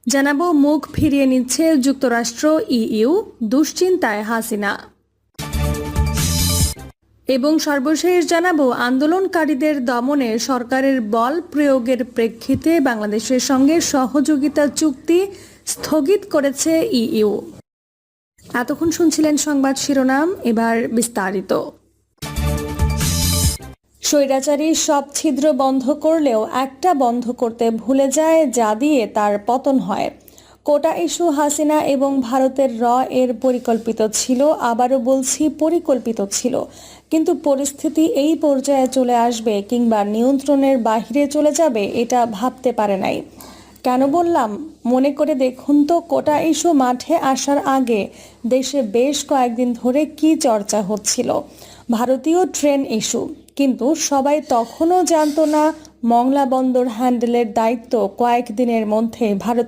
জানাবো মুখ ফিরিয়ে নিচ্ছে যুক্তরাষ্ট্র ইইউ, দুশ্চিন্তায় হাসিনা। এবং সর্বশেষ জানাবো আন্দোলনকারীদের দমনে সরকারের বল প্রয়োগের প্রেক্ষিতে বাংলাদেশের সঙ্গে সহযোগিতা চুক্তি স্থগিত করেছে ইইউ। এতক্ষণ শুনছিলেন সংবাদ শিরোনাম, এবার বিস্তারিত। স্বৈরাচারী সব ছিদ্র বন্ধ করলেও একটা বন্ধ করতে ভুলে যায়, যা দিয়ে তার পতন হয়। কোটা ইস্যু হাসিনা এবং ভারতের এর পরিকল্পিত ছিল, আবারও বলছি পরিকল্পিত ছিল, কিন্তু পরিস্থিতি এই পর্যায়ে চলে আসবে কিংবা নিয়ন্ত্রণের বাহিরে চলে যাবে এটা ভাবতে পারে নাই। কেন বললাম? মনে করে দেখুন তো, কোটা ইস্যু মাঠে আসার আগে দেশে বেশ কয়েকদিন ধরে কি চর্চা হচ্ছিল? ভারতীয় ট্রেন ইস্যু। কিন্তু সবাই তখনও জানতো না মংলা বন্দর হ্যান্ডেলের দায়িত্ব কয়েকদিনের মধ্যে ভারত